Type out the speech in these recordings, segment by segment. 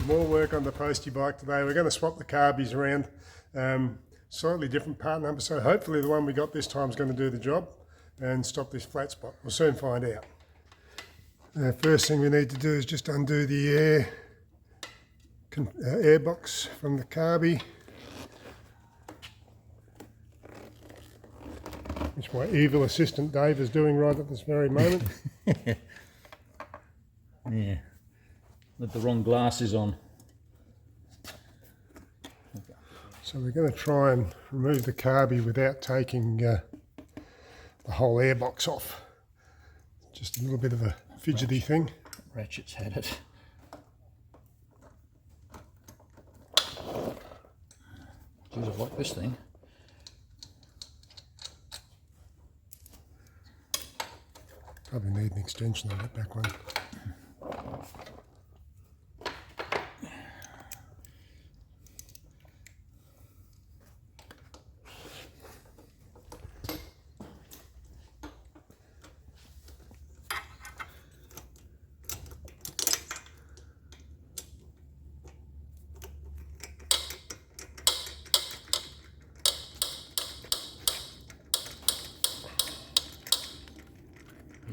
More work on the Postie bike today. We're going to swap the Carbys around. Slightly different part number, so hopefully the one we got this time is going to do the job and stop this flat spot. We'll soon find out. First thing we need to do is just undo the air box from the Carby, which my evil assistant Dave is doing right at this very moment. Yeah, with the wrong glasses on. So we're going to try and remove the Carby without taking the whole air box off. Just a little bit of a fidgety thing. Ratchet's had it. Geez, I like this thing. Probably need an extension on that back one.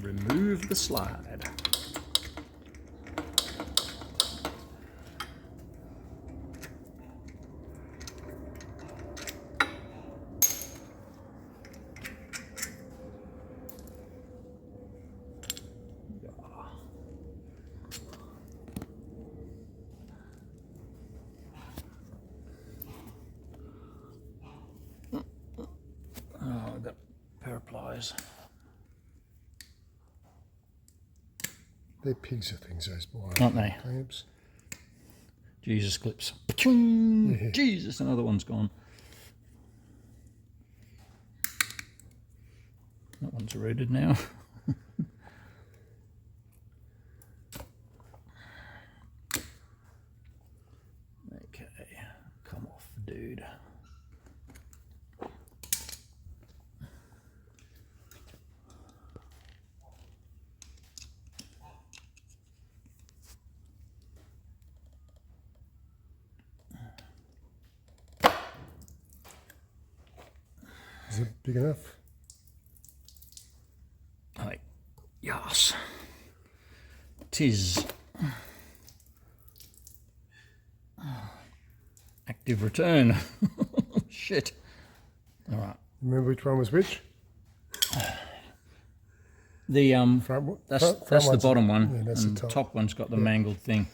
Remove the slide. Oh, I've got a pair of pliers. They're pigs of things, those wire Aren't they? clamps. Jesus clips. Yeah. Jesus, another one's gone. That one's rooted now. Okay, come off, dude. Is it big enough? Right, yes. Tis. Active return. Shit. All right. Remember which one was which? The Front, that's front the one's bottom one, yeah, that's and the top. top one's got the mangled thing.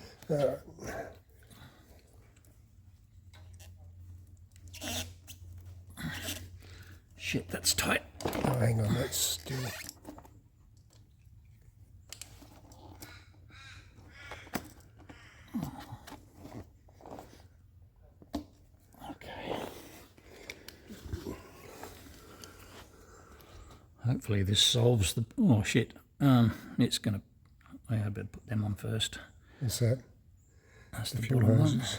Shit, that's tight. Oh, hang on, that's still. Okay. Hopefully this solves the. Oh shit. It's gonna. I better put them on first. What's that? That's The the fuel bottom one. hoses.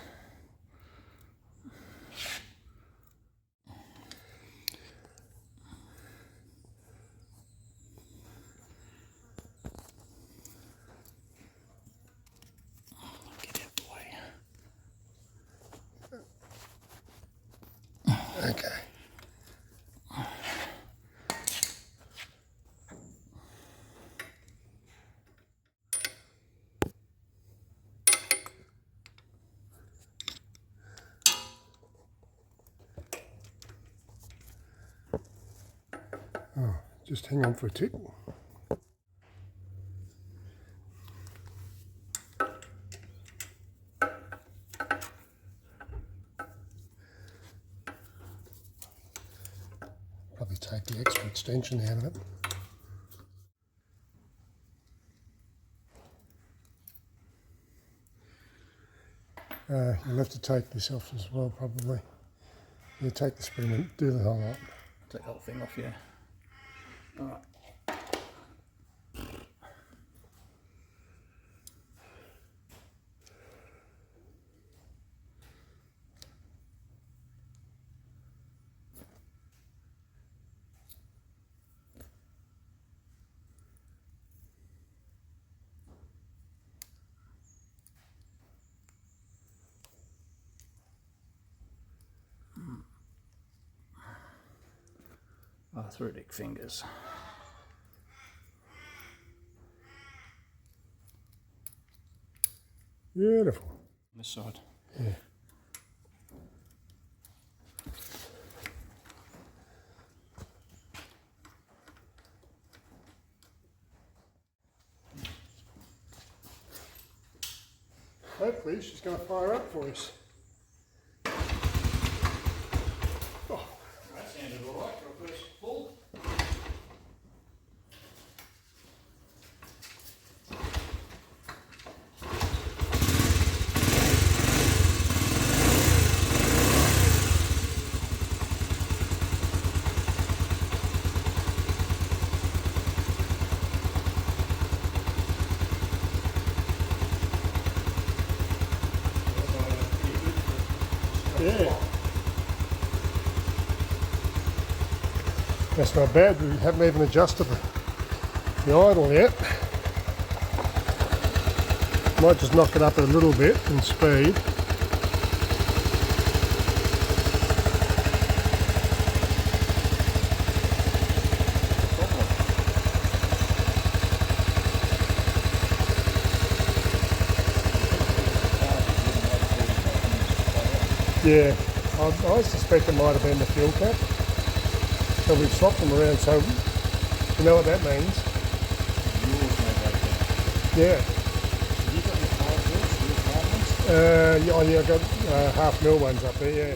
Get out the way. Okay. Oh, just hang on for a tick. Probably take the extra extension out of it. You'll have to take this off as well, probably. You take the spring and do the whole lot. Take the whole thing off, yeah. All right. arthritic fingers. Beautiful. This side. Yeah. Hopefully she's going to fire up for us. Oh. That sounded alright for a first pull. Yeah. That's not bad. We haven't even adjusted the idle yet. Might just knock it up a little bit in speed. Yeah, I suspect it might have been the fuel cap. So we've swapped them around, so you know what that means? Yeah. Have you got your 5 volts, your 5 ones? Yeah, I've got half mil ones up there, yeah.